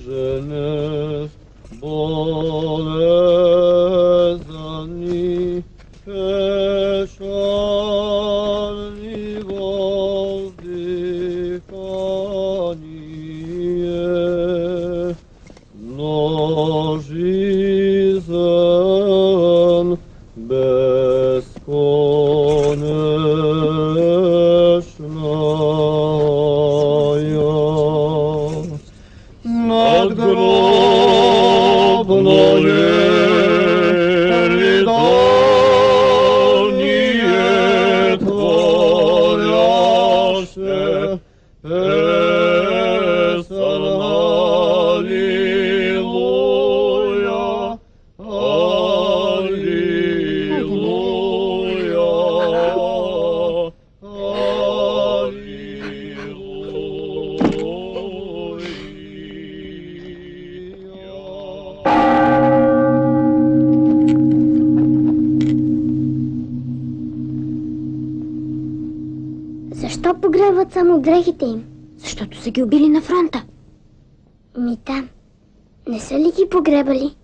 женест болезни, пешарливо вздыхание, но жизнь бесконечная. Надгробное рыдание творяще, аллилуйя, аллилуйя, Защо погребват само дрехите им? Защото са ги убили на фронта. Там. Не са ли ги погребали?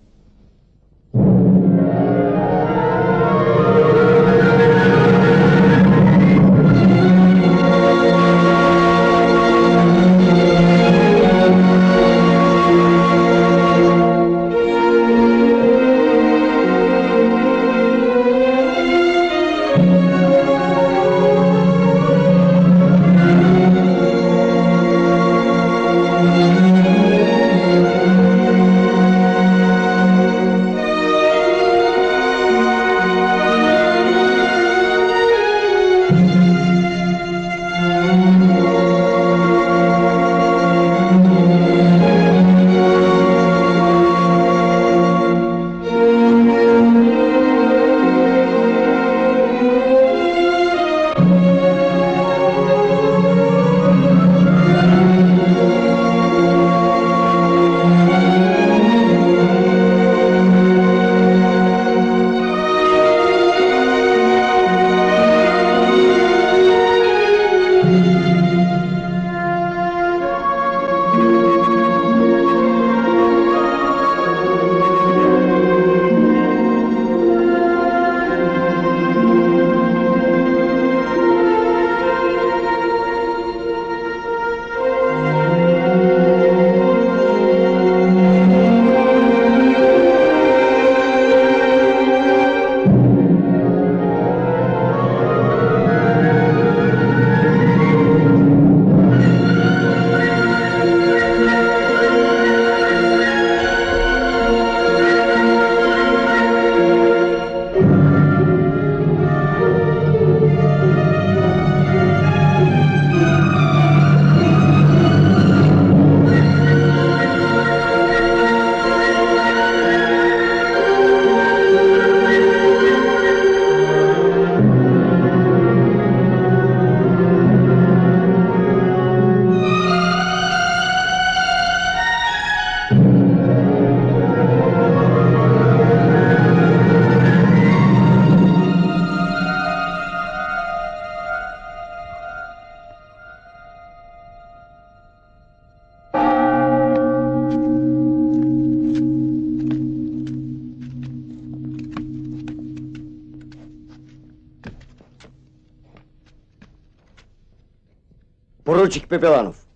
Поручик Пепеланов.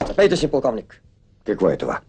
Запейте си, полковник. Какво е това?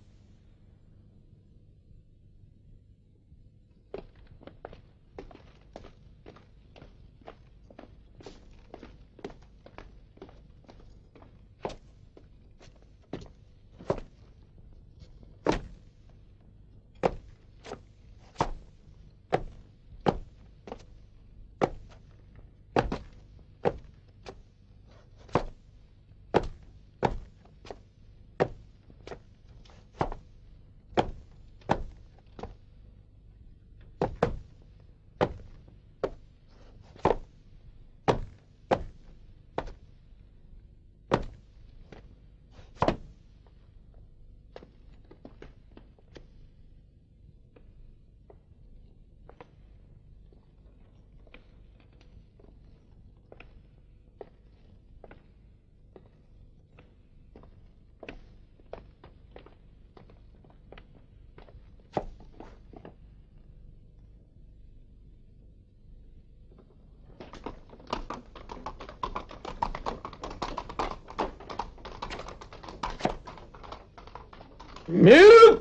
Мир!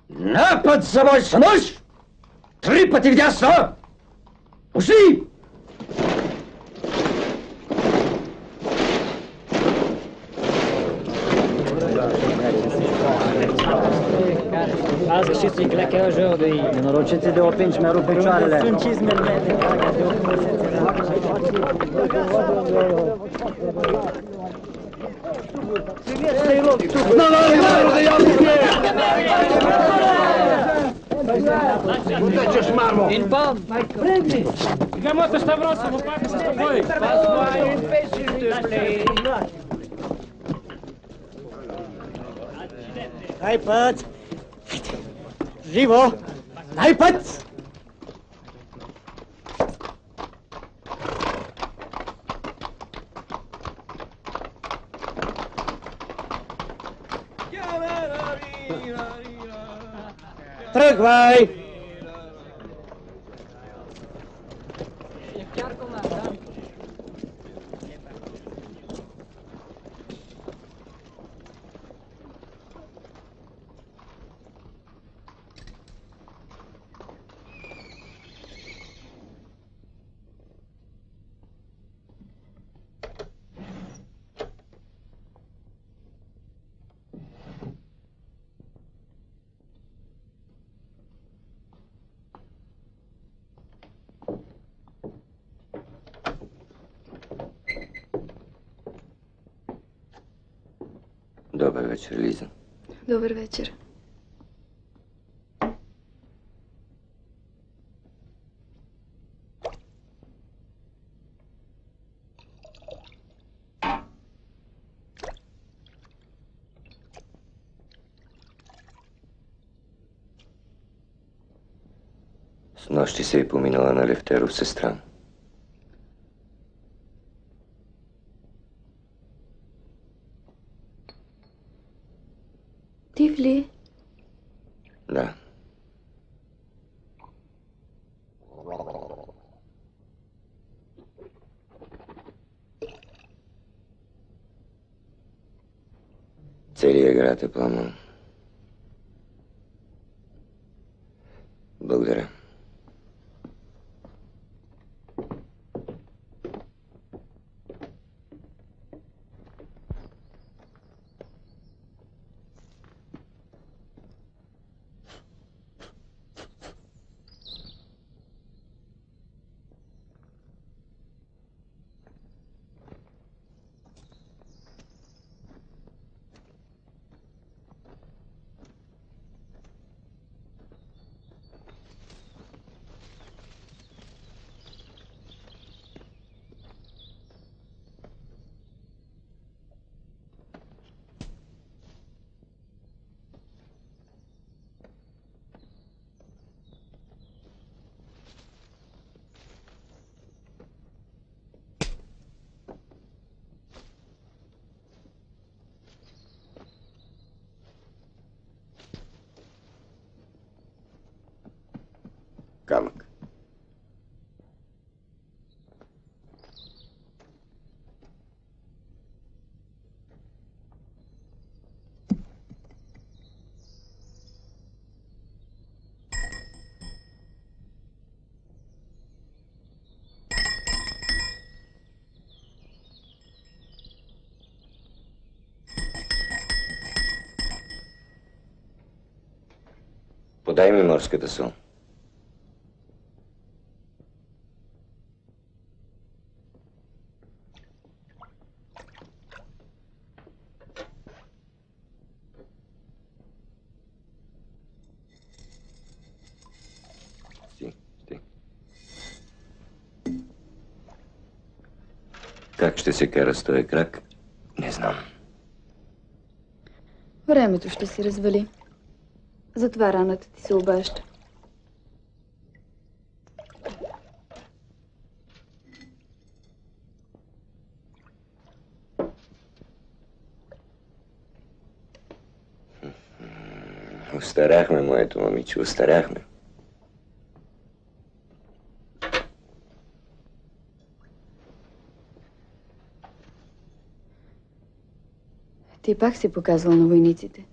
Напад за мой нож! 3 пъти вдясно! Ушли! Аз ще си клека aujourd'hui. Не нарочите да опинч меру печале. In pan! Грамота Ставроса, но пак с тобой. Najpad! Živo! Najpad! Trgvaj! Добър вечер, Лиза. Добър вечер. С нощи се е поминала на Левтеров сестра. Тив ли? Да. Целият град е пълно. Благодаря. Камък. Подай ми морската сол. Как ще се кара с този крак? Не знам. Времето ще се развали. Затова раната ти се обаща. Остаряхме, моето момиче, остаряхме. Ти пак си показвал на войниците.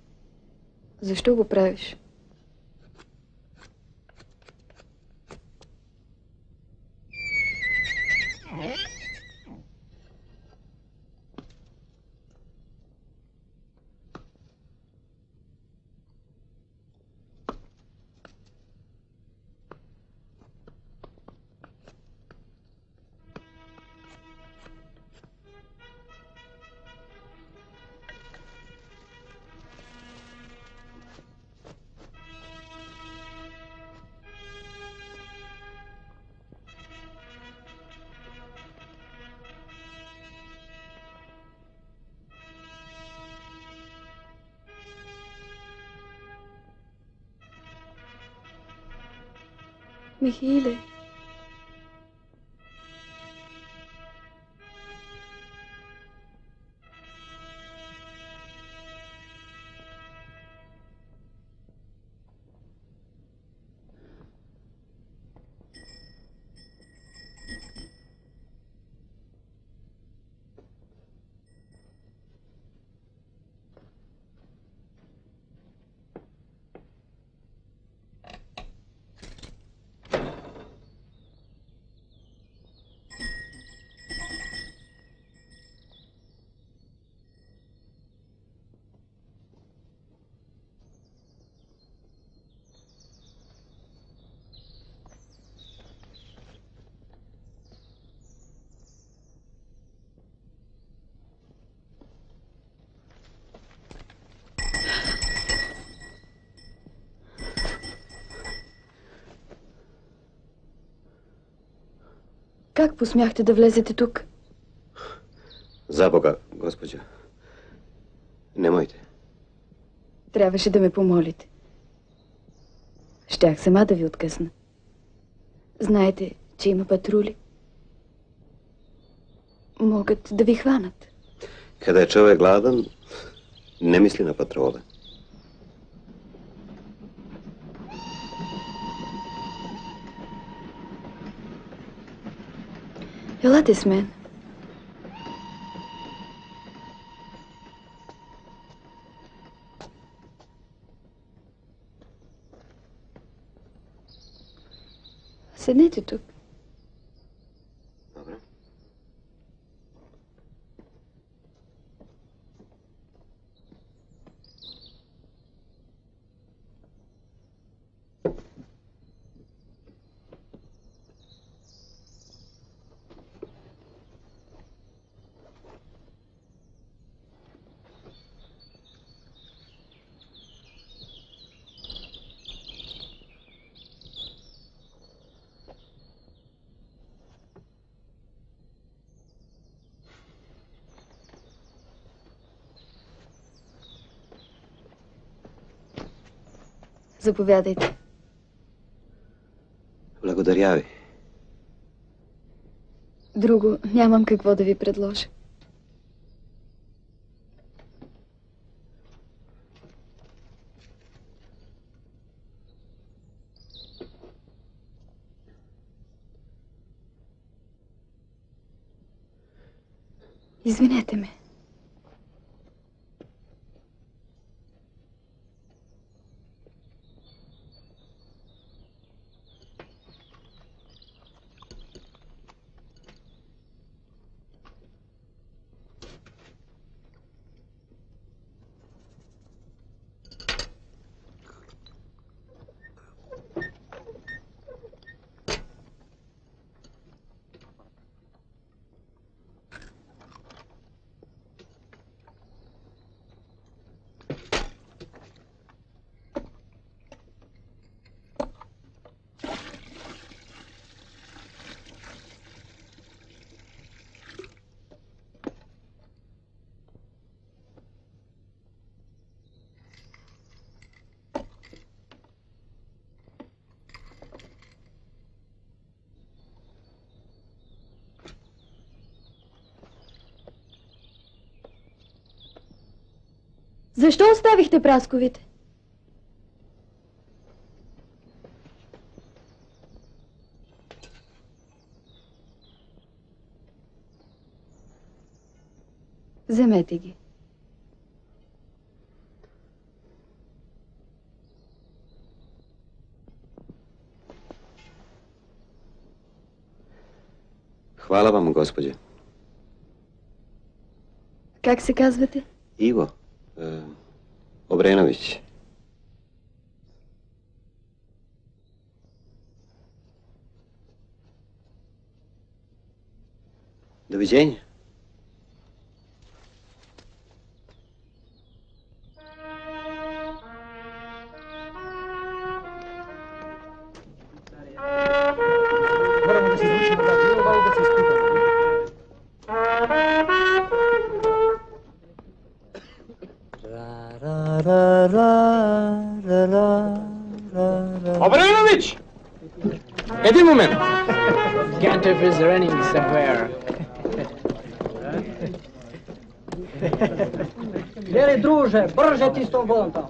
Защо го правиш? Михиле. Как посмяхте да влезете тук? За Бога, госпожо. Немойте. Трябваше да ме помолите. Щях сама да ви откъсна. Знаете, че има патрули. Могат да ви хванат. Kada je čovjek gladan, ne misli na patrole. Елате с мен. Седнете тук. Dobro. Заповядайте. Благодаря ви. Друго нямам какво да ви предложа. Извинете ме. Защо оставихте прасковите? Вземете ги. Hvala vam, gospođe. Как се казвате? Ivo. Obrenović. Doviđenja. Moramo da se izvučemo da bilo malo da se ispitamo. Obrenović! Един момент! Gantov is running somewhere. Deli, druže, brže ti s tom volontom.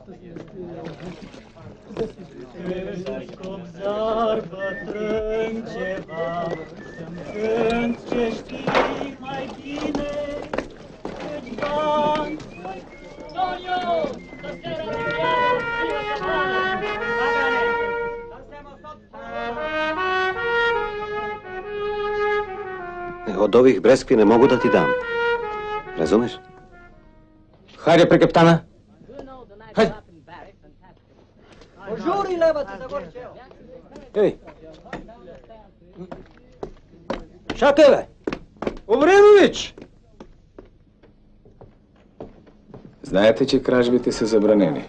Od ovih breskvi ne mogu da ti dam. Razumeš? Хайде при капитана. Хайде. Požuri, leva ti zagorče. Ей, Čakaj, bе. Обренович! Знаете, че кражбите са забранени.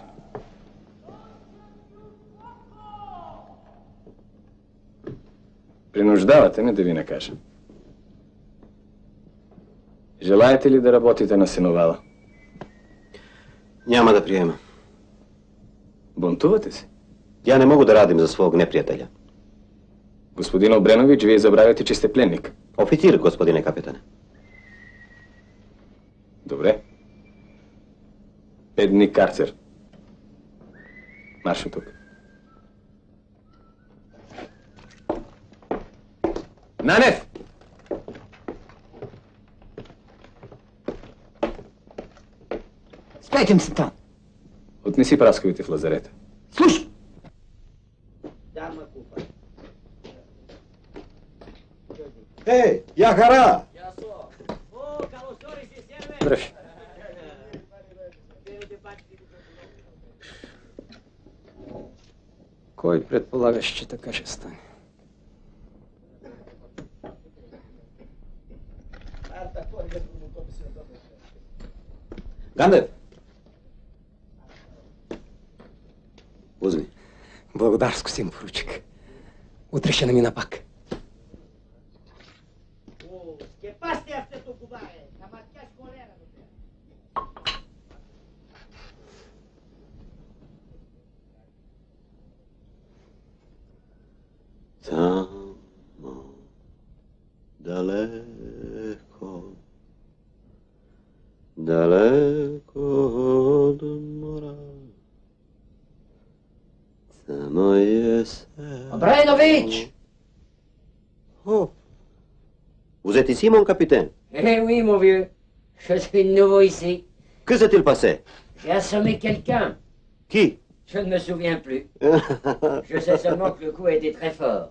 Принуждавате ме да ви накажа. Желаете ли да работите на сеновала? Няма да приема. Бунтувате се? Ja ne mogu da radim za svog neprijatelja. Господин Обренович, вие забравяте, че сте пленник. Oficir, gospodine kapetane. Добре. 5 дни карцер. Марш от тук. Нанев! Спречем се там. Отнеси прасковите в лазарета. Слушай! Ей, Яхара! Дръж. Кой предполагаш, че така ще стане? Гандев! Uzmi. Благодарско, син поручик. Утре ще намина пак. Там далеко, далеко od mora, samo je se... Obrenović! Oh, vous êtes ici, mon capitaine? Eh oui, mon vieux. Je suis nouveau ici. Que s'est-il passé? J'ai assommé quelqu'un. Qui? Je ne me souviens plus. Je sais seulement que le coup a été très fort.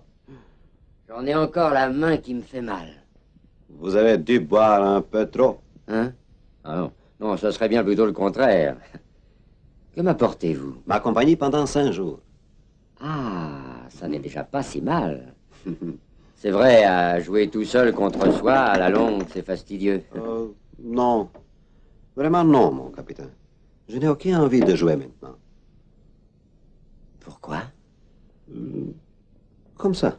J'en ai encore la main qui me fait mal. Vous avez dû boire un peu trop. Hein? Ah non. Non, ce serait bien plutôt le contraire. Que m'apportez-vous? Ma compagnie pendant 5 jours. Ah, ça n'est déjà pas si mal. C'est vrai, à jouer tout seul contre soi, à la longue, c'est fastidieux. Non. Vraiment non, mon capitaine. Je n'ai aucune envie de jouer maintenant. Pourquoi? Comme ça.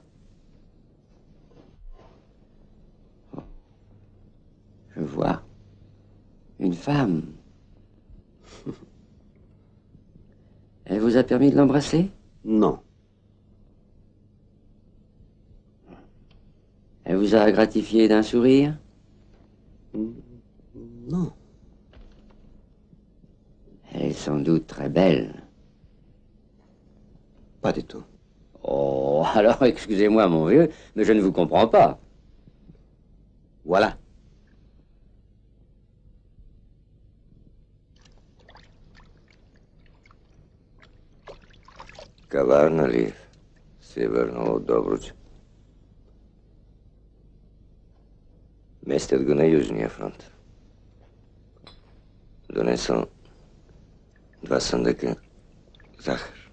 Je vois. Une femme. Elle vous a permis de l'embrasser? Non. Elle vous a gratifié d'un sourire? Non. Elle est sans doute très belle. Pas du tout. Oh, alors excusez-moi, mon vieux, mais je ne vous comprends pas. Voilà. Коварно ли се върнал от Добруджа? Местят го на Южния фронт. Донесъл 2 съндъка захар.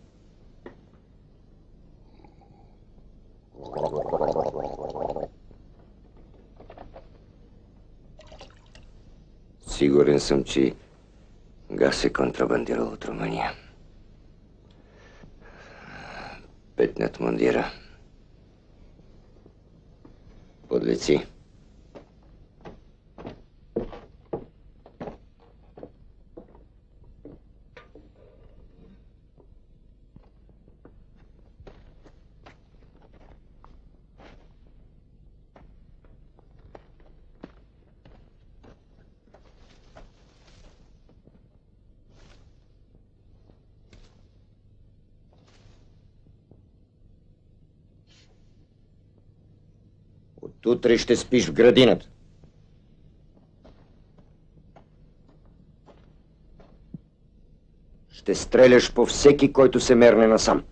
Сигурен съм, че газ се контрабандирал от Румъния. Петнат мундира. Подлеци. Утре ще спиш в градината. Ще стреляш по всеки, който се мерне насам.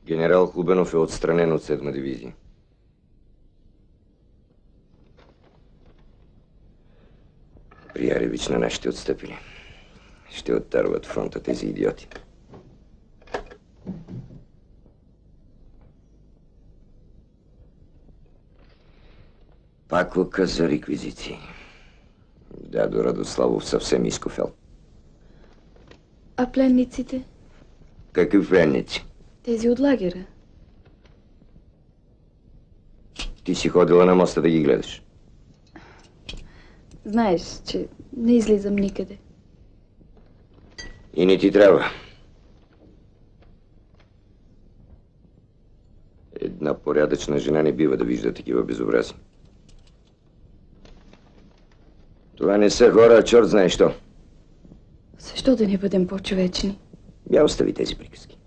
Генерал Хубенов е отстранен от 7-ма дивизия. При Яревич на нашите отстъпили. Ще оттарват фронта тези идиоти. Пак указ за реквизиции. Дядо Радославов съвсем изкофял. А пленниците? Какви пленници? Тези от лагера. Ти си ходила на моста да ги гледаш. Знаеш, че не излизам никъде. И не ти трябва. Една порядъчна жена не бива да вижда такива безобрази. Това не са хора, а черт знае що. Защо да не бъдем по-човечни? Я остави тези приказки.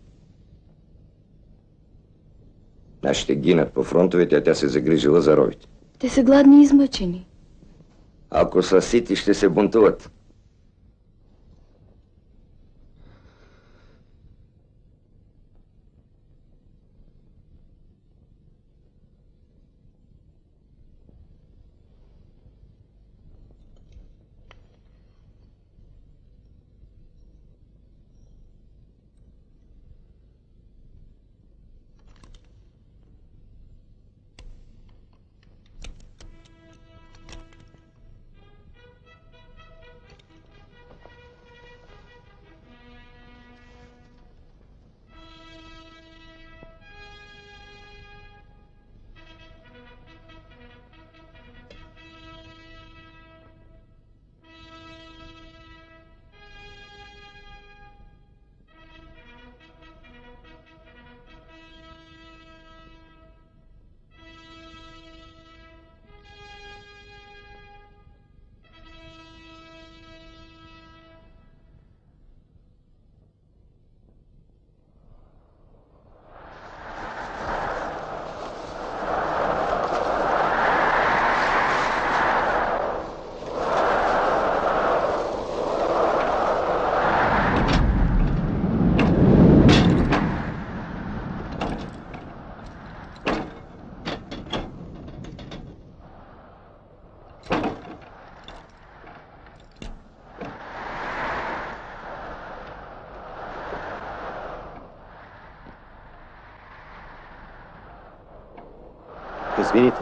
Нашите гинат по фронтовете, а тя се загрижила за ровите. Те са гладни и измъчени. Ако са сити, ще се бунтуват. Извините.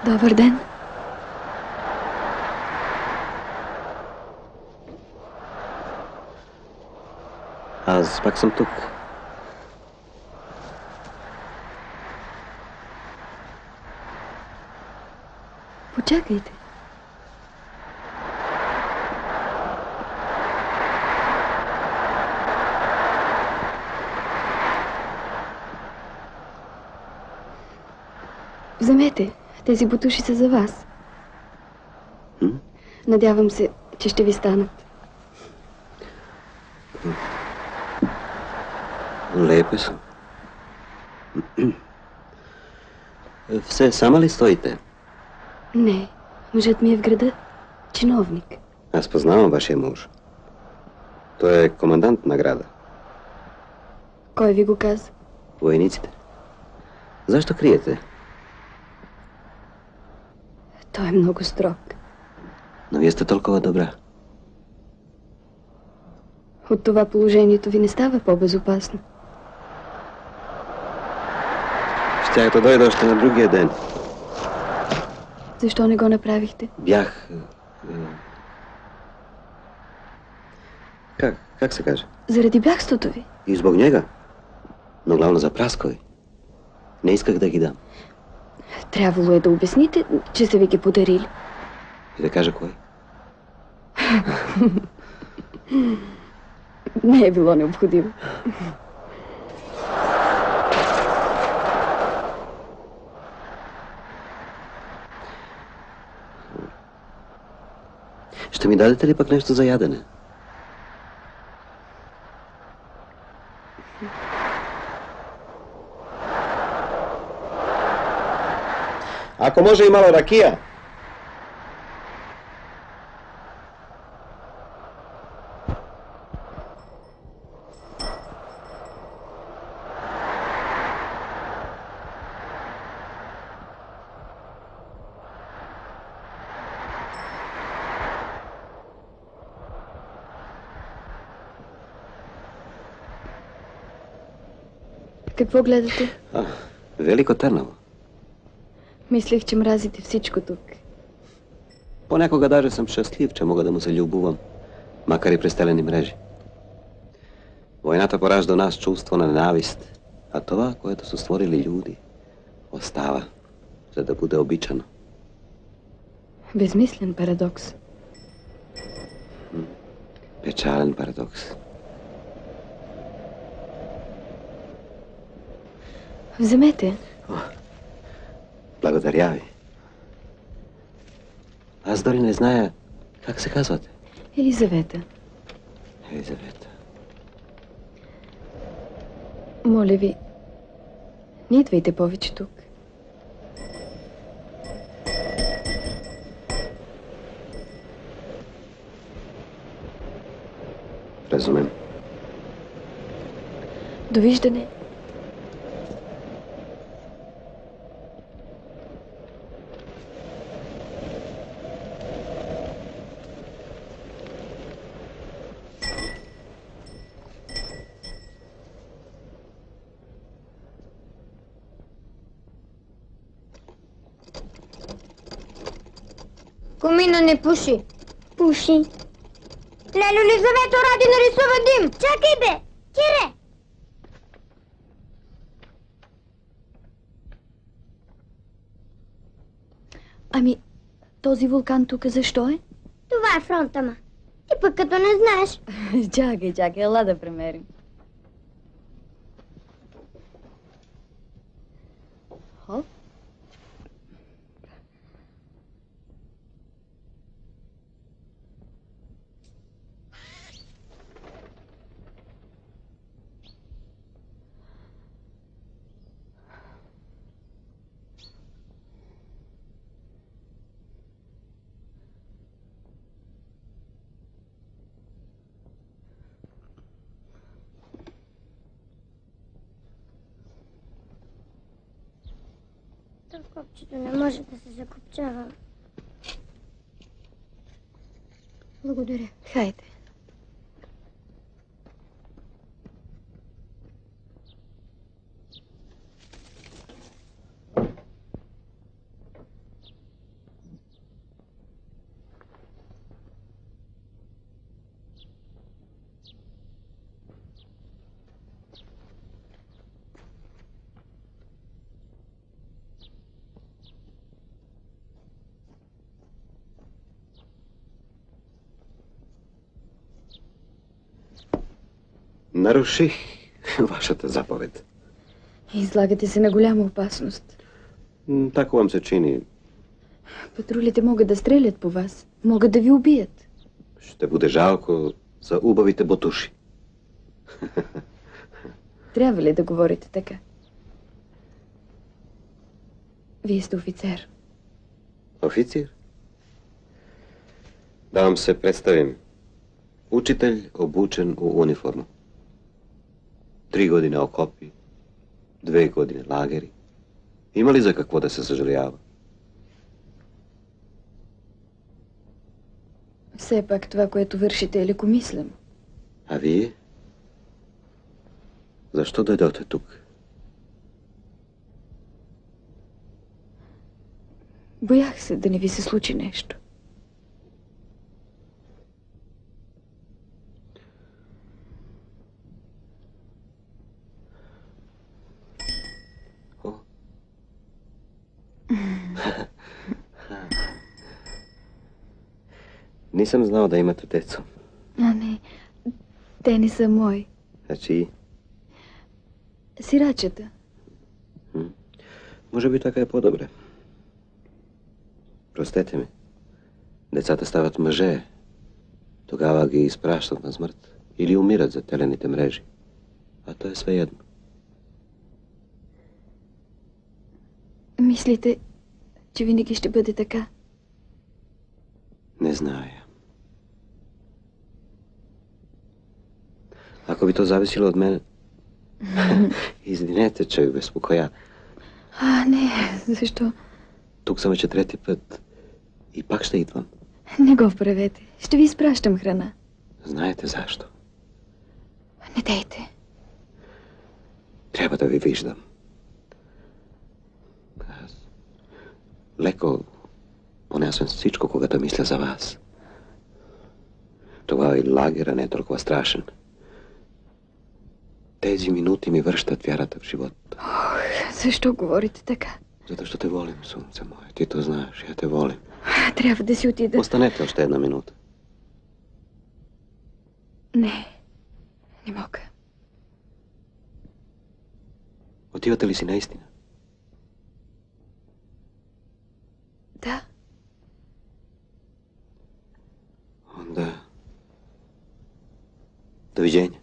Добър ден. Аз пак съм тук. Почакайте. Вземете. Тези бутуши са за вас. Надявам се, че ще ви станат. Лепи са. Все сама ли стоите? Не. Мъжът ми е в града. Чиновник. Аз познавам вашия муж. Той е командант на града. Кой ви го каза? Войниците. Защо криете? Той е много строг. Но вие сте толкова добра. От това положението ви не става по-безопасно. Щях да дойда още на другия ден. Защо не го направихте? Бях... Как се каже? Заради бягството ви. Избогнега. Но главно за праскови. Не исках да ги дам. Трябвало е да обясните, че са ви ги подарили. И да кажа кой? Не е било необходимо. Ще ми дадете ли пък нещо за ядене? Ако може и мало ракия. Какво гледате? Велико Търново. Мислех, че мразите всичко тук. Понякога даже съм щастлив, че мога да му се любувам, макар и през стелени мрежи. Войната поражда у нас чувство на ненавист, а това, което са створили люди, остава, за да бъде обичано. Безмислен парадокс. Печален парадокс. Вземете. Благодаря ви. Аз дори не зная как се казвате. Елизавета. Елизавета. Моля ви, не идвайте повече тук. Разумем. Довиждане. Комина не пуши. Пуши. Лело, Елизавето, Ради нарисува дим. Чакай, бе! Кире! Ами, този вулкан тук защо е? Това е фронта, ма. Ти пък като не знаеш. Чакай, ела да премерим. Хоп. Копчето не може да се закопчава. Благодаря. Хайде. Наруших вашата заповед. Излагате се на голяма опасност. Тако вам се чини. Патрулите могат да стрелят по вас. Могат да ви убият. Ще буде жалко за убавите ботуши. Трябва ли да говорите така? Вие сте офицер. Офицер? Да вам се представим. Учител, обучен у униформа. 3 години окопи, 2 години лагери. Има ли за какво да се съжалява? Все пак това, което вършите, е лекомислено. А вие? Защо дойдете тук? Боях се да не ви се случи нещо. Не съм знал да имате деца. А, не. Те не са мои. А чии? Сирачета. Може би така е по-добре. Простете ми. Децата стават мъже. Тогава ги изпращат на смърт. Или умират за телените мрежи. А то е svejedno. Мислите, че винаги ще бъде така? Не зная. Ако би то зависило от мен... Извинете, че ви безпокоя. А, не. Защо? Тук съм вече 3-ти път. И пак ще идвам. Не го правете. Ще ви изпращам храна. Знаете защо? Не дейте. Трябва да ви виждам. Аз... Леко понасям всичко, когато мисля за вас. Тогава и лагера не е толкова страшен. Тези минути ми връщат вярата в живота. Ох, защо говорите така? Зато що те волим, слънце мое. Ти то знаеш, я те волим. Трябва да си отида. Останете още 1 минута. Не. Не мога. Отивате ли си наистина? Да. Да. Довиждения.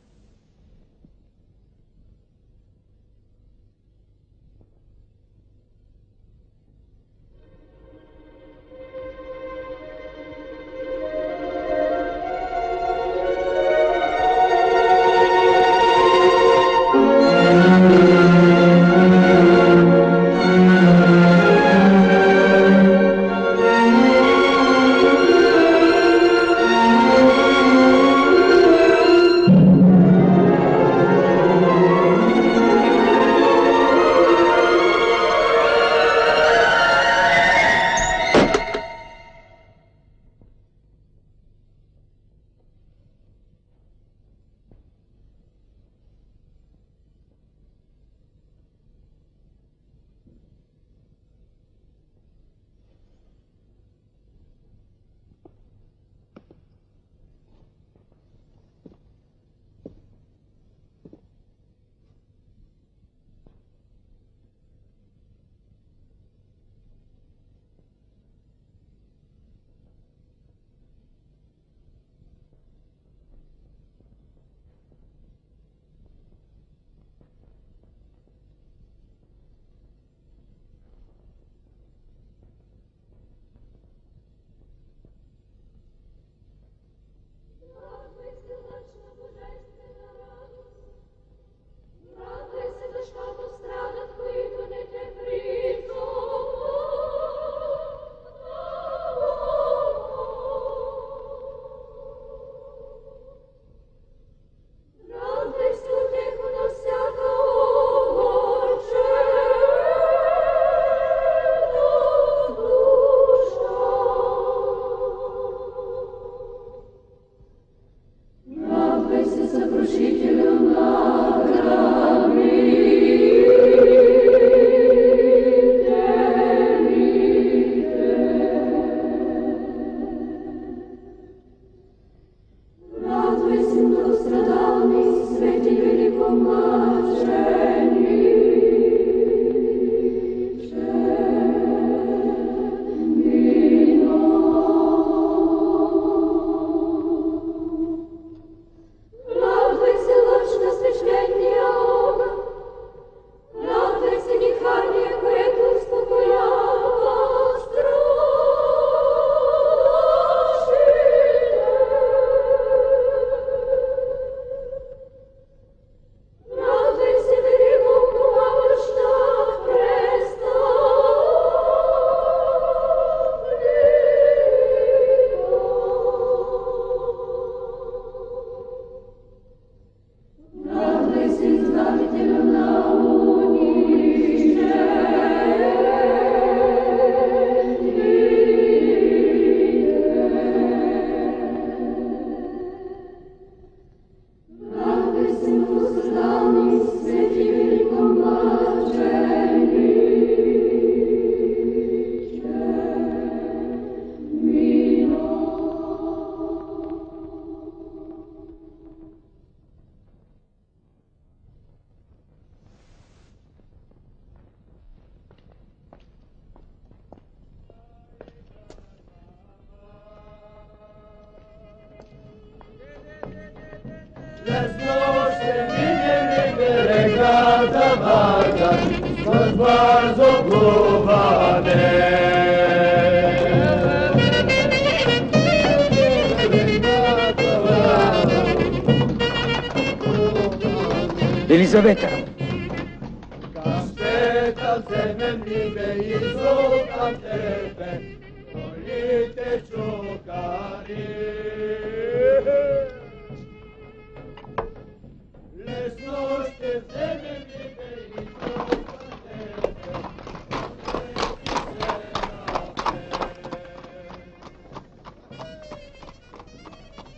Елизавета!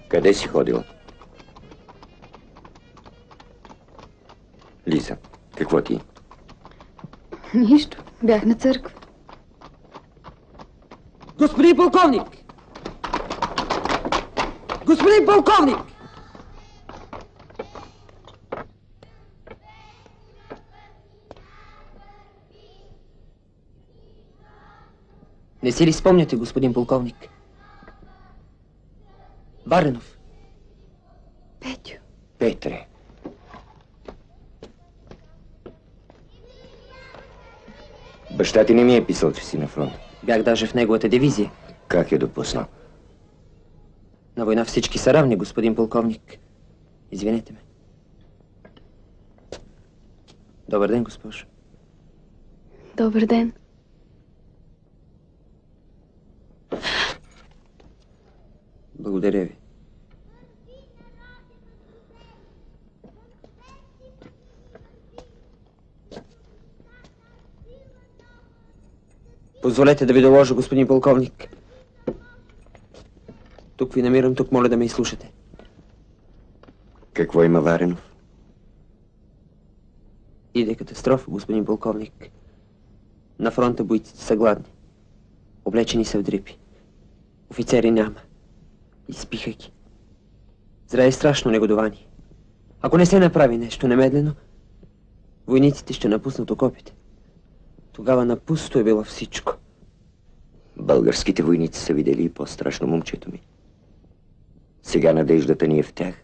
Къде си ходила? Лиза, какво ти? Нищо. Бях на църква. Господин полковник! Господин полковник! Не си ли спомняте, господин полковник? Баренов. Петю. Петре. Баща ти не ми е писал, че си на фронт. Бях даже в неговата дивизия. Как е допуснал? На война всички са равни, господин полковник. Извинете ме. Добър ден, госпожо. Добър ден. Благодаря ви. Позволете да ви доложа, господин полковник. Тук ви намирам, тук моля да ме изслушате. Какво има Варенов? Иде катастрофа, господин полковник. На фронта бойците са гладни. Облечени са в дрипи. Офицери няма. Изпиха ги. Зря е страшно негодование. Ако не се направи нещо немедлено, войниците ще напуснат окопите. Тогава напусто е било всичко. Българските войници са видели и по-страшно, момчето ми. Сега надеждата ни е в тях.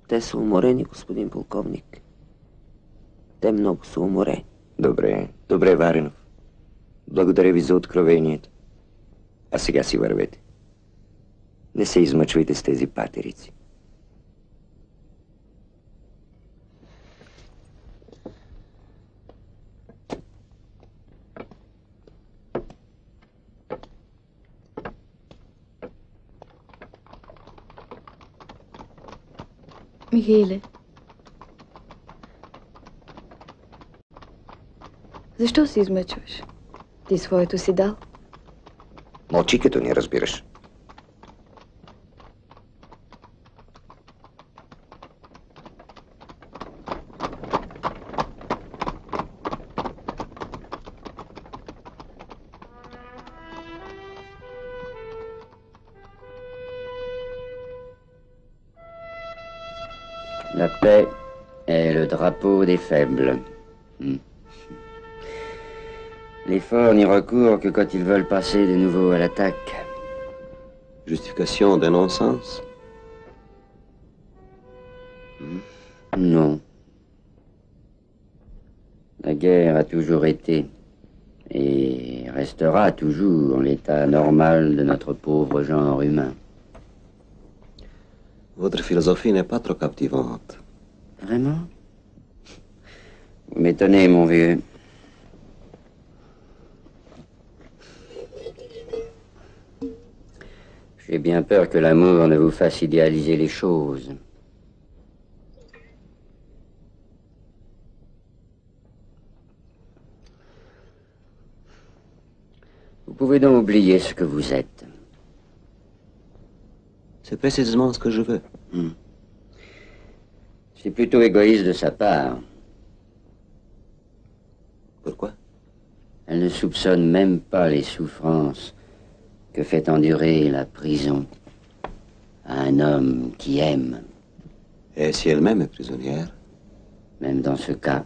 Те са уморени, господин полковник. Те много са уморени. Добре, добре, Варенов. Благодаря ви за откровението. А сега си вървете. Не се измъчвайте с тези патерици. Михаиле, защо се измъчваш? Ти своето си дал. Мълчи, като не разбираш. La paix est le drapeau des faibles. Les forts n'y recourent que quand ils veulent passer de nouveau à l'attaque. Justification d'un non-sens? Non. La guerre a toujours été et restera toujours l'état normal de notre pauvre genre humain. Votre philosophie n'est pas trop captivante. Vraiment? Vous m'étonnez, mon vieux. J'ai bien peur que l'amour ne vous fasse idéaliser les choses. Vous pouvez donc oublier ce que vous êtes. C'est précisément ce que je veux. C'est plutôt égoïste de sa part. Pourquoi? Elle ne soupçonne même pas les souffrances que fait endurer la prison à un homme qui aime. Et si elle-même est prisonnière? Même dans ce cas,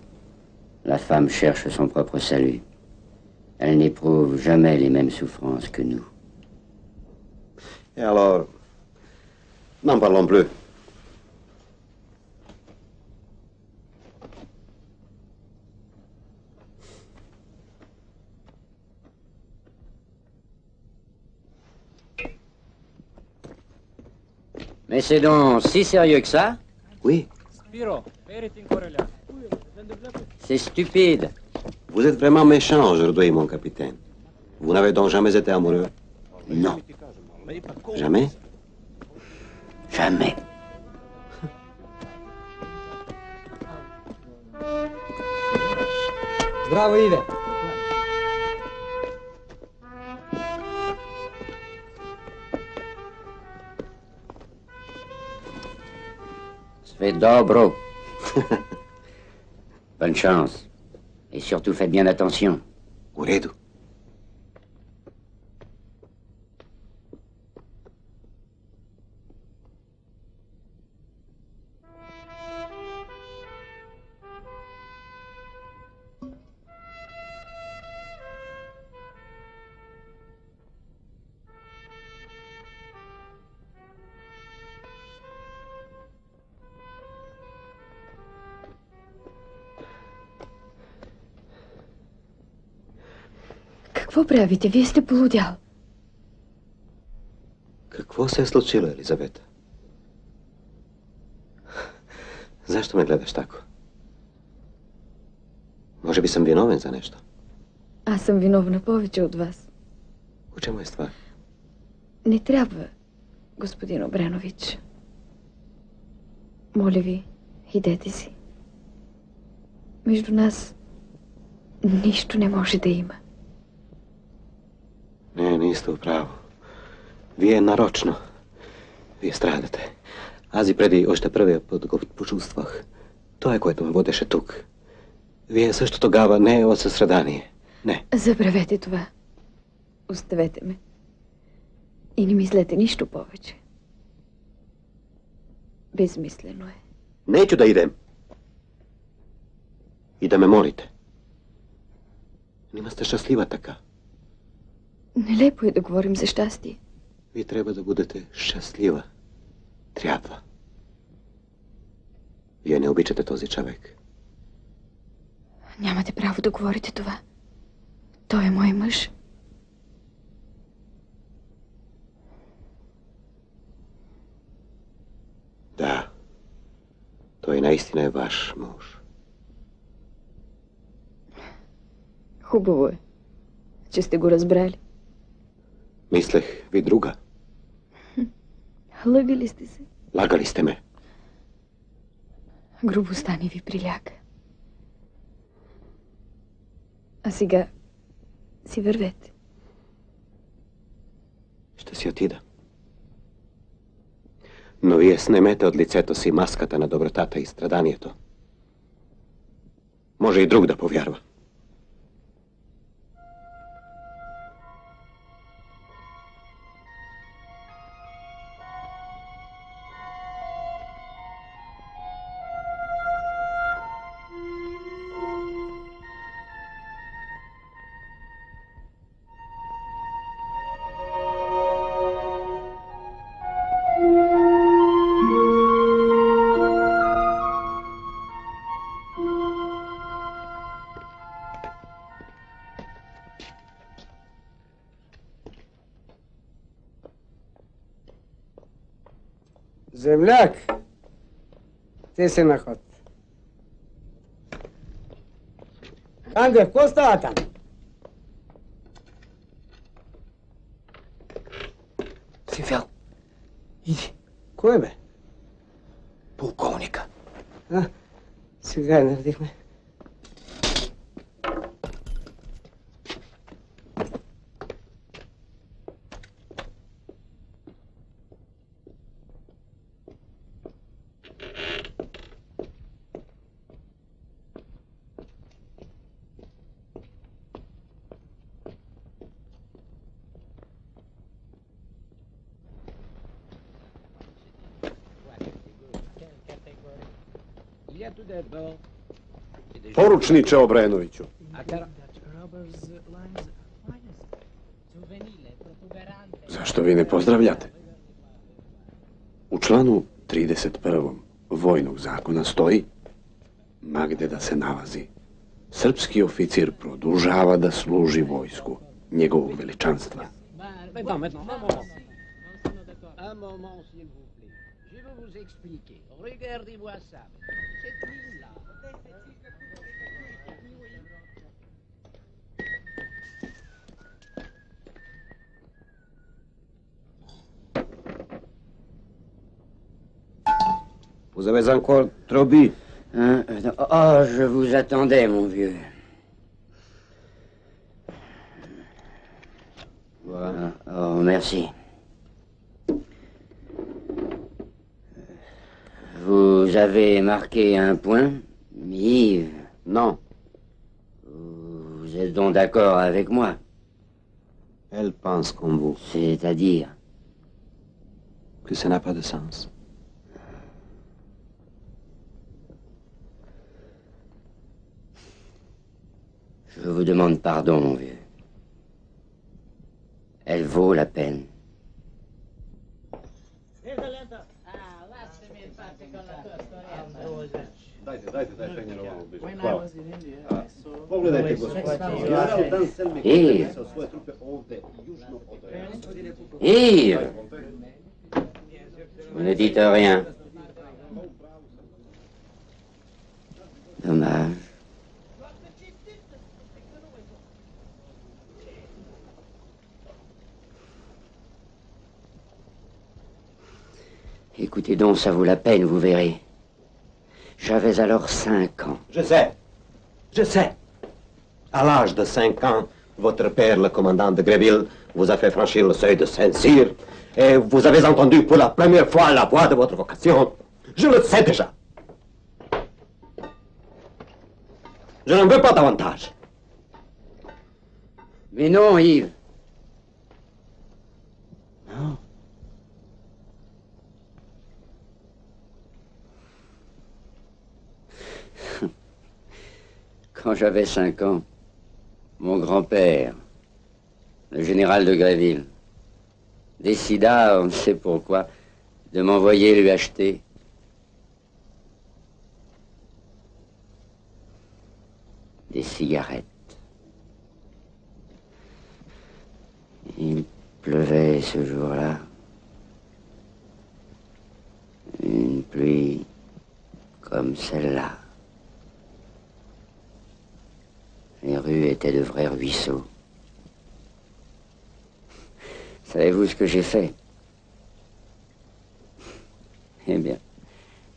la femme cherche son propre salut. Elle n'éprouve jamais les mêmes souffrances que nous. Et alors, n'en parlons plus. Mais c'est donc si sérieux que ça? Oui. Spiro, periti in Corelia. C'est stupide. Vous êtes vraiment méchant aujourd'hui, mon capitaine. Vous n'avez donc jamais été amoureux? Non. Jamais? Jamais. Здраво, Иве. Svedobro. Bonne chance. Et surtout, faites bien attention. U redu. Какво правите? Вие сте полудял. Какво се е случило, Елизавета? Zašto me gledaš tako? Може би съм виновен за нещо. Аз съм виновна повече от вас. У чему е ствар? Не трябва, господин Обренович. Моля ви, идете си. Между нас нищо не може да има. Не, нiste u pravu. Вие нарочно. Вие страдате. Аз и преди още първия път го почувствах. Това е, което ме водеше тук. Вие също тогава не от състрадание. Не. Забравете това. Оставете ме. И не мислете нищо повече. Безмислено е. Neću da idem. I da me molite. Нима сте щастлива така. Нелепо е да говорим за щастие. Вие трябва да бъдете щастлива. Трябва. Вие не обичате този човек. Нямате право да говорите това. Той е мой мъж. Да. Той наистина е ваш мъж. Хубаво е, че сте го разбрали. Мислех ви друга. Лъгали сте се. Лагали сте ме. Грубостта ни ви приляга. А сега си вървете. Ще си отида. Но вие снемете от лицето си маската на добротата и страданието. Може и друг да повярва. Земляк, ти си на ход. Андре, какво става там? Сивел, иди. Кой бе? Полковника. Сега наредихме. Poručniče Obrenoviću. Zašto vi ne pozdravljate? U članu 31. Vojnog zakona stoji ma gde da se nalazi. Srpski oficir produžava da služi vojsku njegovog veličanstva. Je vais vous expliquer. Regardez-moi ça. Cette ligne-là. Vous avez encore trop bu. Hein? Oh, je vous attendais, mon vieux. Voilà. Oh, merci. Vous avez marqué un point, Yves? Non. Vous êtes donc d'accord avec moi? Elle pense comme vous. C'est-à-dire? Que ça n'a pas de sens. Je vous demande pardon, mon vieux. Elle vaut la peine. Pogledajte, gospodine. Ja sam dan selmi Yves. sa svoje trupe ovde i južno od Oreja. Yves! Vous ne dites rien. Dommage. Écoutez donc, ça vaut la peine, vous verrez. J'avais alors 5 ans. Je sais. Je sais. À l'âge de 5 ans, votre père, le commandant de Gréville, vous a fait franchir le seuil de Saint-Cyr et vous avez entendu pour la première fois la voix de votre vocation. Je le sais déjà. Je n'en veux pas davantage. Mais non, Yves. Non. Quand j'avais 5 ans, mon grand-père, le général de Gréville, décida, on ne sait pourquoi, de m'envoyer lui acheter des cigarettes. Il pleuvait ce jour-là. Une pluie comme celle-là. Les rues étaient de vrais ruisseaux. Savez-vous ce que j'ai fait? Eh bien,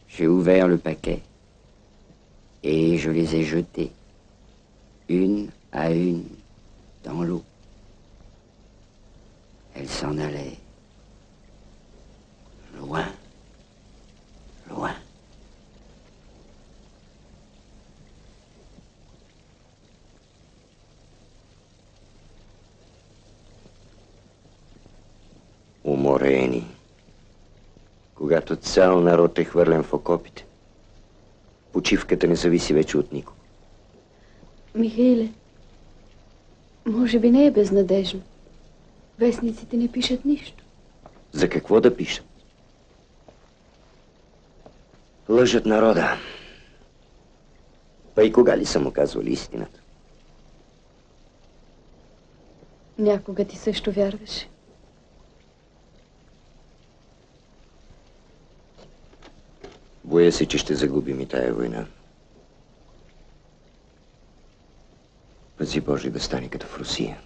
j'ai ouvert le paquet et je les ai jetés, une à une, dans l'eau. Elles s'en allaient. Loin. Loin. Уморени. Когато цял народ е хвърлен в окопите, почивката не зависи вече от никого. Михайле, може би не е безнадежно. Вестниците не пишат нищо. За какво да пишат? Лъжат народа. Па и кога ли са му казвали истината? Някога ти също вярваше. Боя се, че ще загубим и тая война. Пази Боже да стане като в Русия.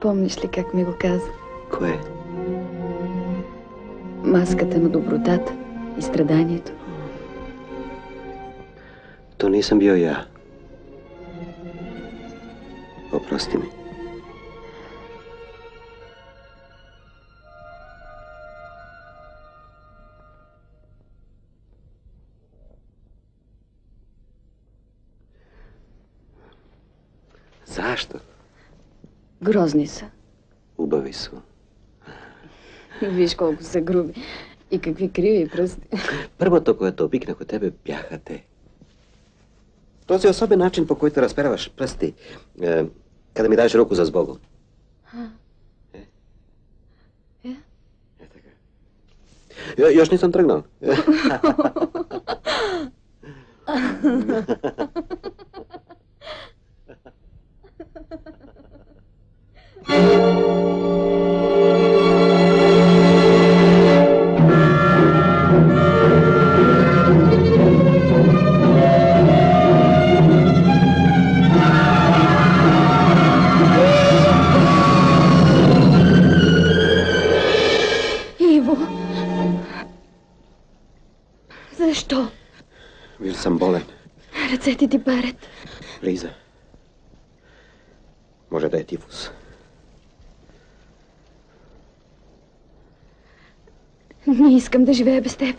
Помниш ли как ми го каза? Кое? Маската на добротата и страданието. То nisam bio ja. Oprosti mi. Zašto? Грозни са. Убави su. Виж колко са груби. И какви криви пръсти. Първото, което обикнах от тебе, бяха те. Този особен начин, по който разпераваш пръсти, kada ми даш руку за сбогом. Još nisam trgnao. Иво! Защо? Бил съм болен. Ръцете ти парят. Лиза. Може да е тифус. Не искам да живея без теб.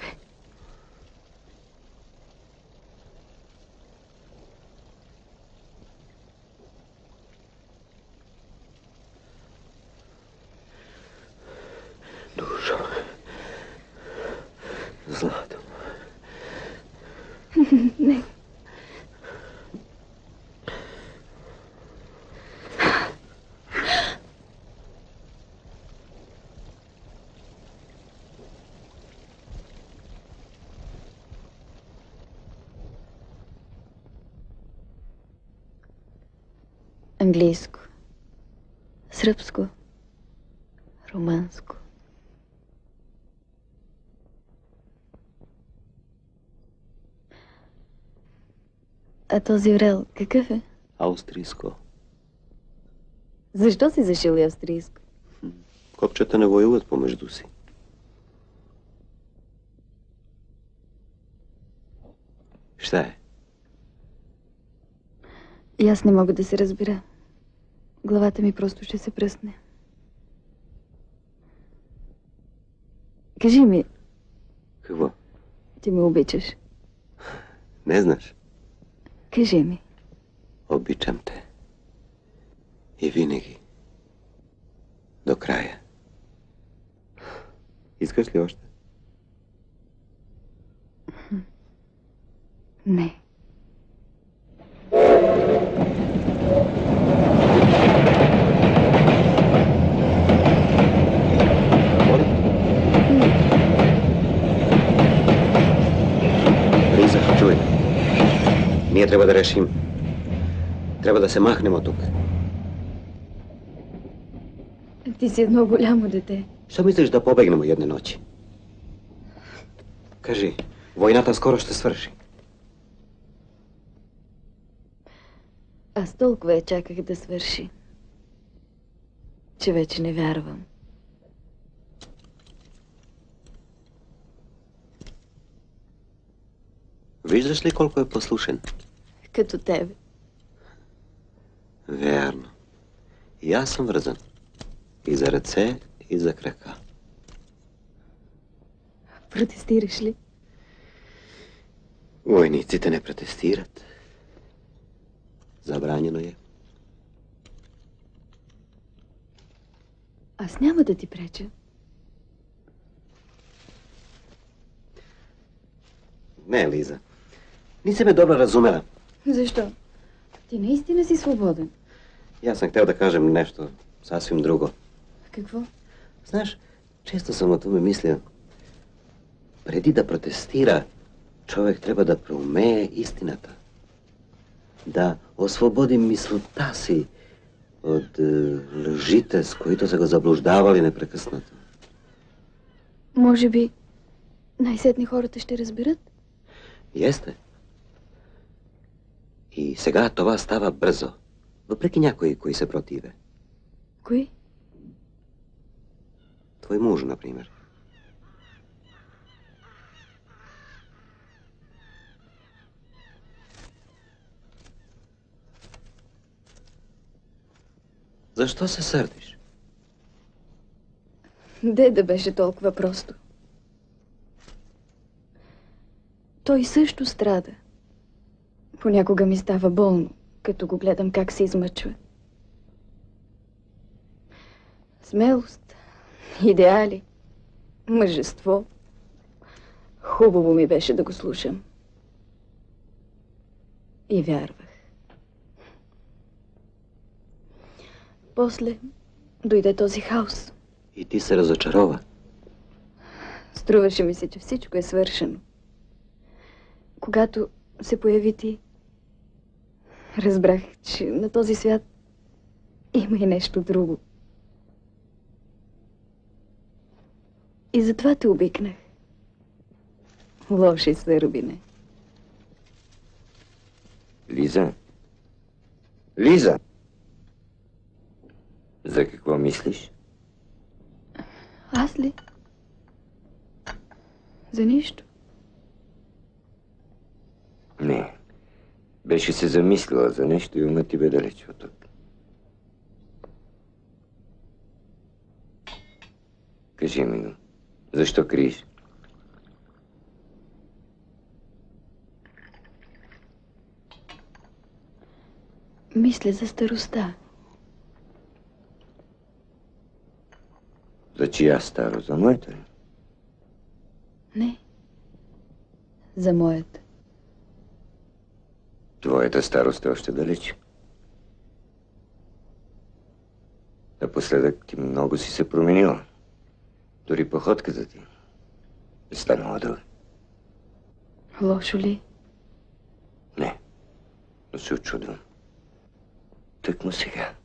Душо. Злато. Не. Английско, сръбско, романско. А този орел какъв е? Австрийско. Защо си зашил и австрийско? Копчета не воюват помежду си. Šta е? И аз не мога да се разбира. Главата ми просто ще се пръсне. Кажи ми. Какво? Ти ме обичаш. Не знаеш. Кажи ми. Обичам те. И винаги. До края. Искаш ли още? Не. Лиза, чуй. Ние трябва да решим. Трябва да се махнем от тук. Ти си едно голямо дете. Що мислиш да побегнем една ночи? Кажи, войната скоро ще свърши. Аз толкова я чаках да свърши, че вече не вярвам. Виждаш ли колко е послушен? Като тебе. Вярно. И аз съм връзан. И за ръце, и за крака. Протестираш ли? Войниците не протестират. Забранено е. Аз няма да ти преча. Не, Лиза. Нисам ме добре разумела. Защо? Ти наистина си свободен. И аз съм хотел да кажем нещо съвсем друго. Какво? Знаеш, често съм о това мисля. Преди да протестира, човек трябва да проумее истината. Да освободи мисълта си от лъжите, с които са го заблуждавали непрекъснато. Може би най-сетне хората ще разберат? Есте. И сега това става бързо. Въпреки някои, кои се противе. Кои? Твой муж, например. Защо се сърдиш? Де да беше толкова просто? Той също страда. Понякога ми става болно, като го гледам как се измъчва. Смелост, идеали, мъжество. Хубаво ми беше да го слушам. И вярвах. После дойде този хаос. И ти се разочарова. Струваше ми се, че всичко е свършено. Когато се появи ти, разбрах, че на този свят има и нещо друго. И затова те обикнах. Лоши сърбине. Лиза? Лиза! За какво мислиш? Аз ли? За нищо. Не. Беше се замислила за нещо и умът ти бе далеч от тук. Кажи ми го. Защо криеш? Мисля за старостта. За чия старо? За моята ли? Не. За моята. Твоята старост е още далеч. Напоследък ти много си се променила. Дори походката ти е станала дълга. Лошо ли? Не, но се очудвам. Тъкмо сега.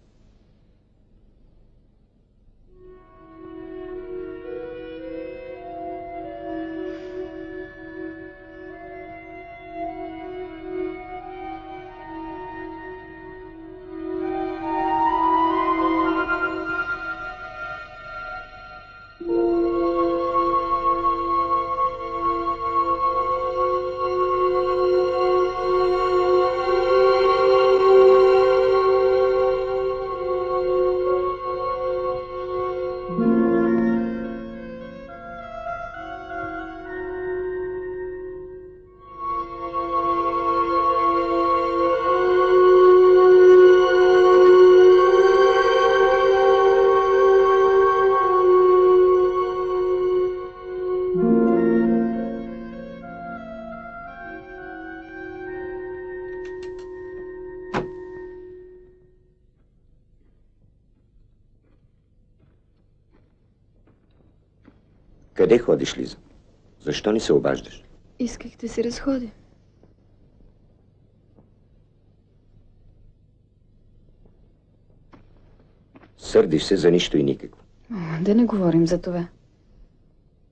Къде ходиш, Лиза? Защо ни се обаждаш? Исках да се разходя. Сърдиш се за нищо и никакво. Да не говорим за това.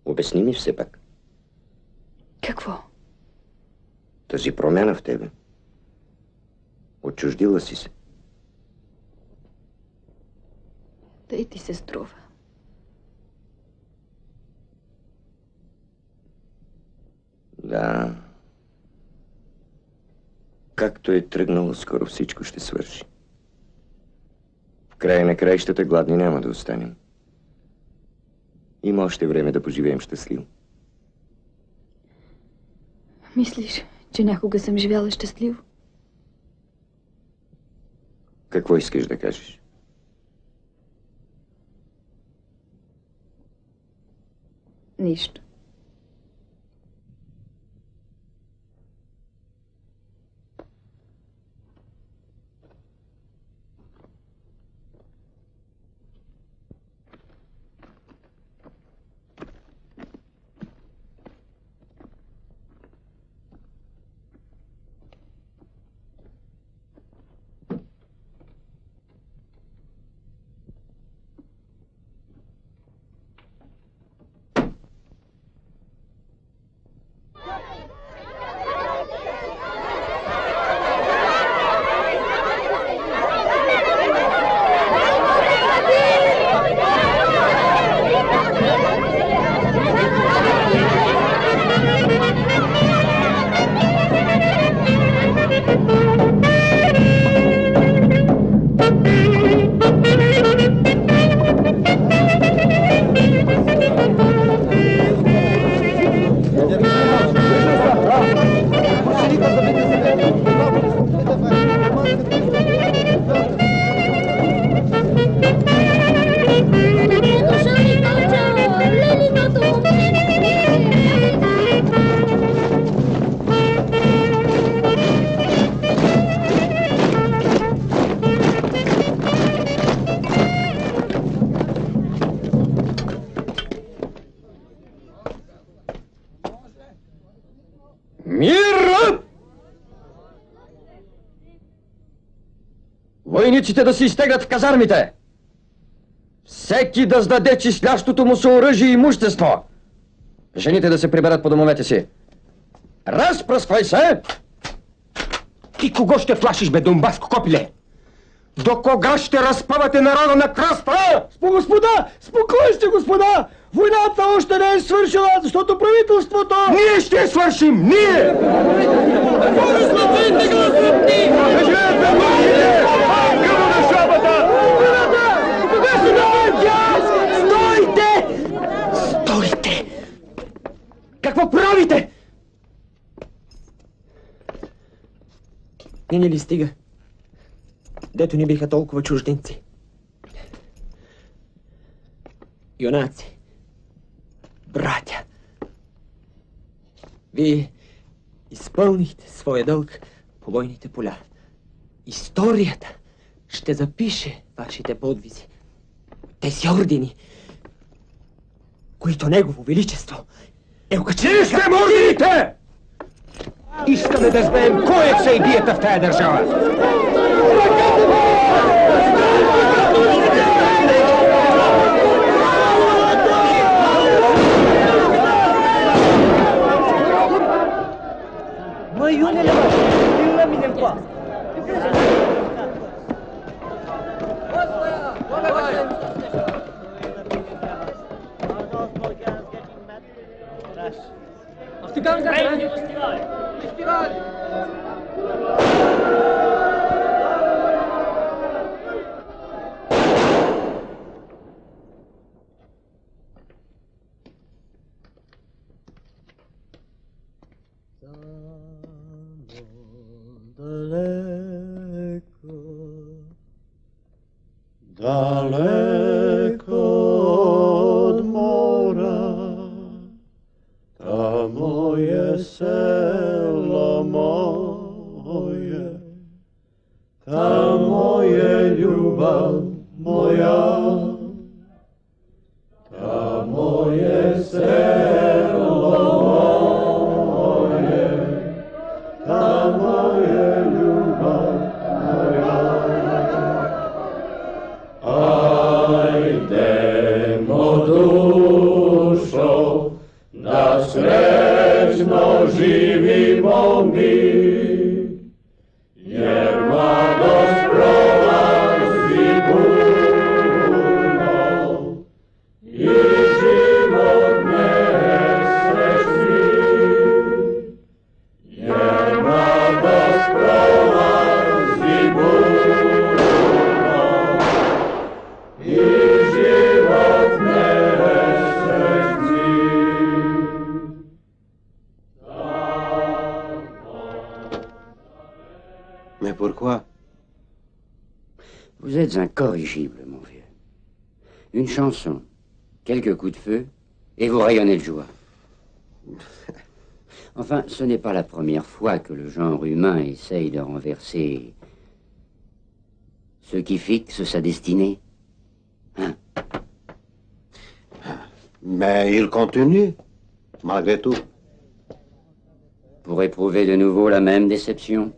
Обясни ми все пак. Какво? Тази промяна в тебе. Отчуждила си се. Да и ти се струва. Да. Както е тръгнало, скоро всичко ще свърши. В края на краищата гладни няма да останем. Има още време да поживеем щастливо. Мислиш, че някога съм живяла щастливо? Какво искаш да кажеш? Нищо. Войниците да се изтеглят в казармите! Всеки да сдаде числящото му се оръжие и имущество! Жените да се приберат по домовете си! Разпръсквай се! Ти кого ще плашиш, бе, домбаско копиле? До кога ще разпъвате народа на краста? Господа! Спокойствие, господа! Войната още не е свършила, защото правителството... Ние ще свършим! Ние! Благословите гласопни! Кажете, младите! Къде на шабата? Кога се навъртя? Стойте! Стойте! Какво правите? Не ли стига? Дето ни биха толкова чужденци. Юнаци. Братя. Вие изпълнихте своя дълг по бойните поля. Историята ще запише вашите подвизи. Тези ордени, които Негово Величество е окачил... Ние сте ордените! Искаме да знаем кой е всеидията в тая държава. Далеко от мора, тамо е село мое, тамо е любов моя, тамо е село мое, тамо е любов моя. Ajmo dušo, da srećno živimo mi, jer mladost prolazi burno i život nesrećni, jer mladost prolazi burno i život nesrećni. Mais pourquoi? Vous êtes incorrigible, mon vieux. Une chanson, quelques coups de feu, et vous rayonnez de joie. Enfin, ce n'est pas la première fois que le genre humain essaye de renverser ce qui fixe sa destinée. Hein? Mais il continue, malgré tout. Pour éprouver de nouveau la même déception.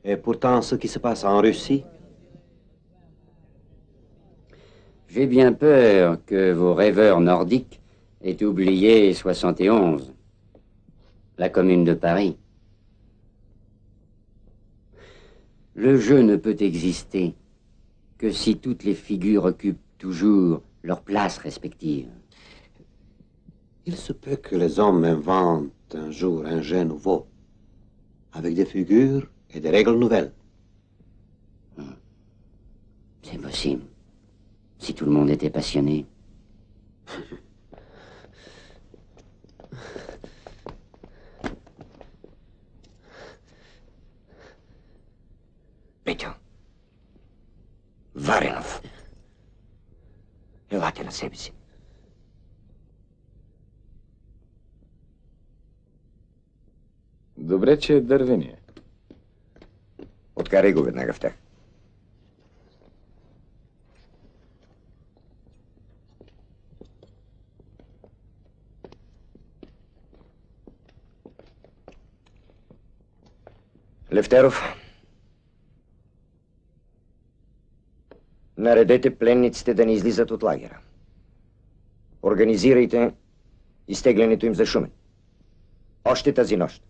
Et pourtant, ce qui se passe en Russie... J'ai bien peur que vos rêveurs nordiques aient oublié 71, la commune de Paris. Le jeu ne peut exister que si toutes les figures occupent toujours leur place respective. Il se peut que les hommes inventent un jour un jeu nouveau, avec des figures et des règles nouvelles. C'est possible, si tout le monde était passionné. Петю, Варенов, елате на себе си. Добре, че е дървения. Откарай го веднага в тях. Левтеров, Наредете пленниците да не излизат от лагера. Организирайте изтеглянето им за Шумен. Още тази нощ.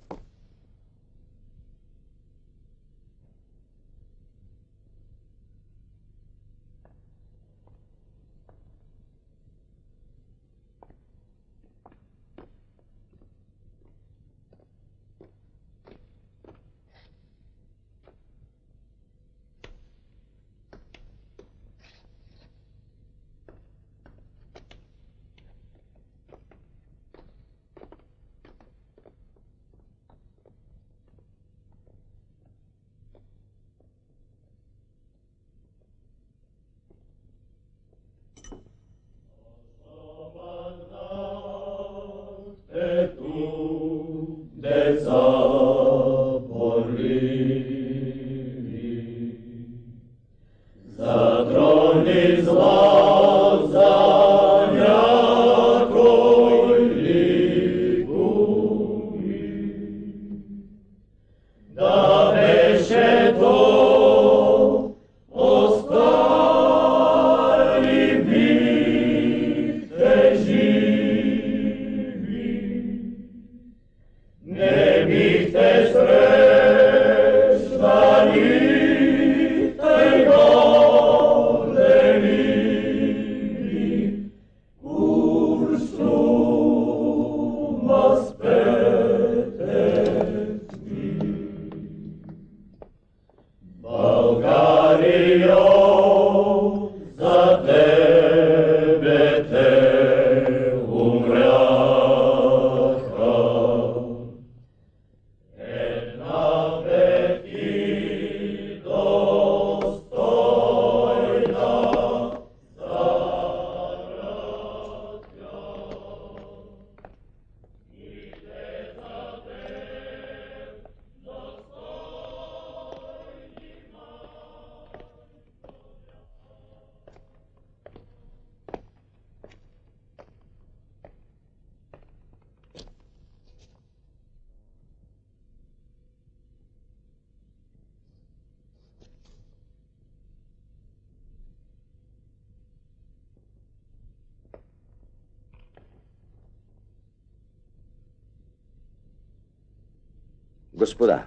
Господа,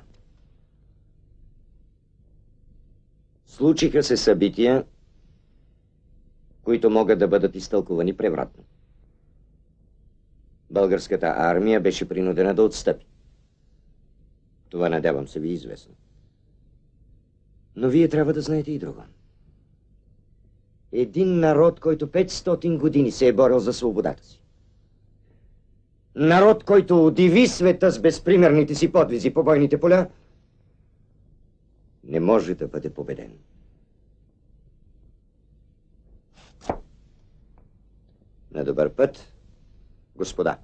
случиха се събития, които могат да бъдат изтълкувани превратно. Българската армия беше принудена да отстъпи. Това, надявам се, ви е известно. Но вие трябва да знаете и друго. Един народ, който 500 години се е борил за свободата си. Народ, който удиви света с безпримерните си подвизи по бойните поля, не може да бъде победен. На добър път, господа.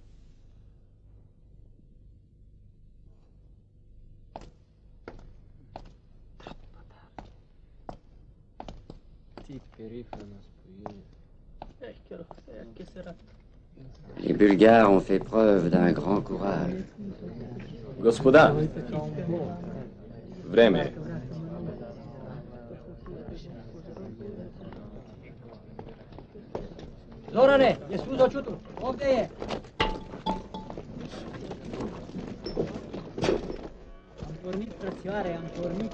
Les Bulgares ont fait preuve d'un grand courage. Господа, време е. Зоране, е слузо чуто. Овде е. Am frățioare, am pornit.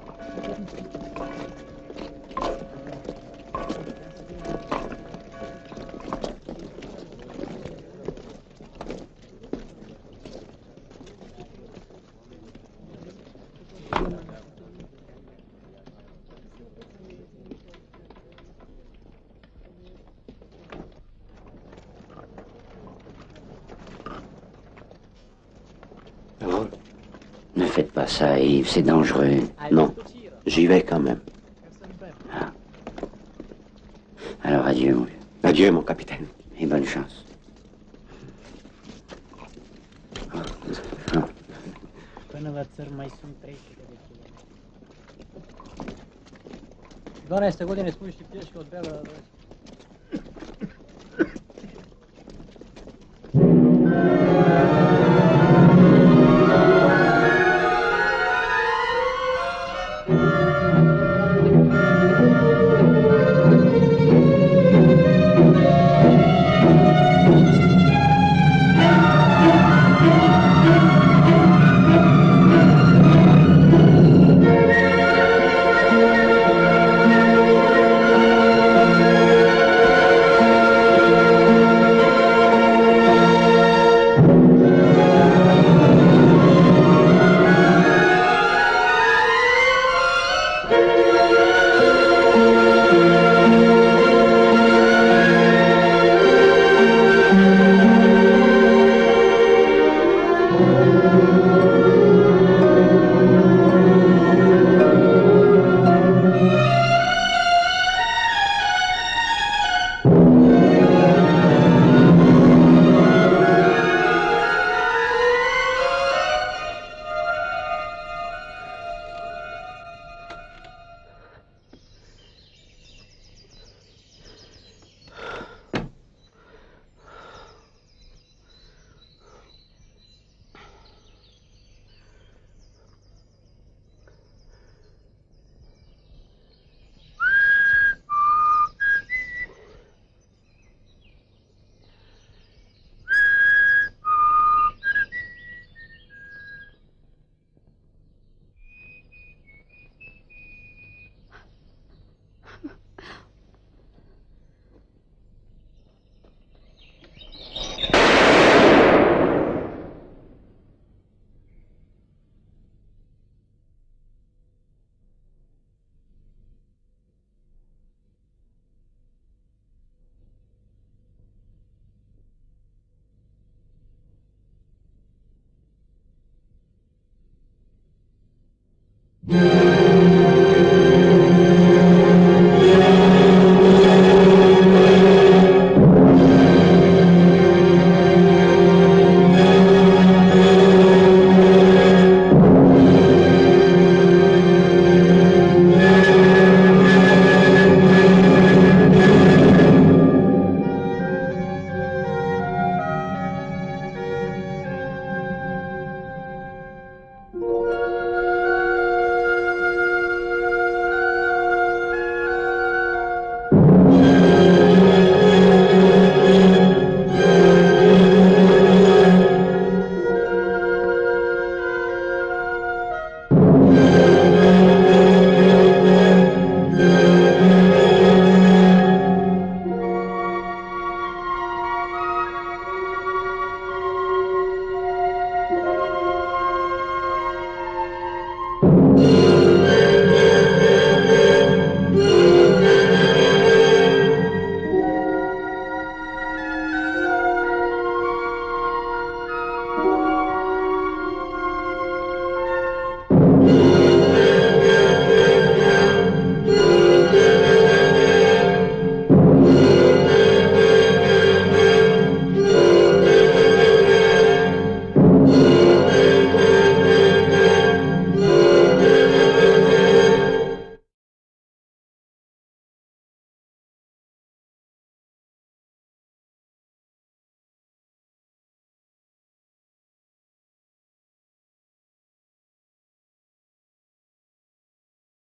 Ne faites pas ça, Yves, c'est dangereux. Non, j'y vais quand même. Ah. Alors adieu, mon vieux. Adieu, mon capitaine. Et bonne chance. Până la țări mai sunt 300 de kilometri. Doamne, godine spušti pješke od Bela. Thank you.